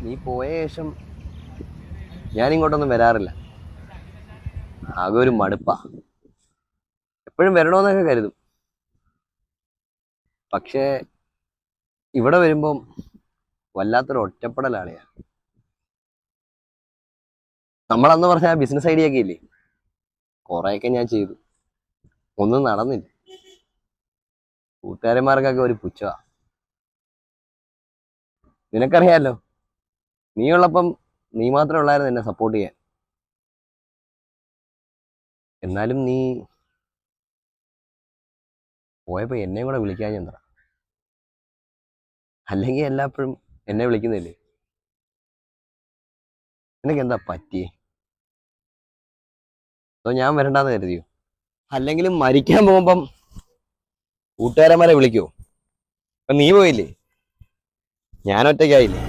നീ പോയ ശേഷം ഞാനിങ്ങോട്ടൊന്നും വരാറില്ല. ആകെ ഒരു മടുപ്പാ. എപ്പോഴും വരണമെന്നൊക്കെ കരുതും. പക്ഷേ ഇവിടെ വരുമ്പം വല്ലാത്തൊരു ഒറ്റപ്പെടലാണ് ഞാൻ. നമ്മളന്ന് പറഞ്ഞ ബിസിനസ് ഐഡിയ ഒക്കെ ഇല്ലേ, കുറെയൊക്കെ ഞാൻ ചെയ്തു, ഒന്നും നടന്നില്ല. കൂട്ടുകാരന്മാർക്കൊക്കെ ഒരു പുച്ഛമാ. നിനക്കറിയാലോ, നീ ഉള്ളപ്പം നീ മാത്രമേ ഉള്ളായിരുന്നു എന്നെ സപ്പോർട്ട് ചെയ്യാൻ. എന്നാലും നീ പോയപ്പോ എന്നെ കൂടെ വിളിക്കാൻ എന്താ? അല്ലെങ്കിൽ എല്ലാപ്പോഴും എന്നെ വിളിക്കുന്നില്ലേ? നിനക്ക് എന്താ പറ്റിയേ? അതോ ഞാൻ വരണ്ടാന്ന് കരുതിയോ? അല്ലെങ്കിലും മരിക്കാൻ പോകുമ്പം കൂട്ടുകാരന്മാരെ വിളിക്കുവോ? ഇപ്പൊ നീ പോയില്ലേ, ഞാൻ ഒറ്റയ്ക്കായില്ലേ?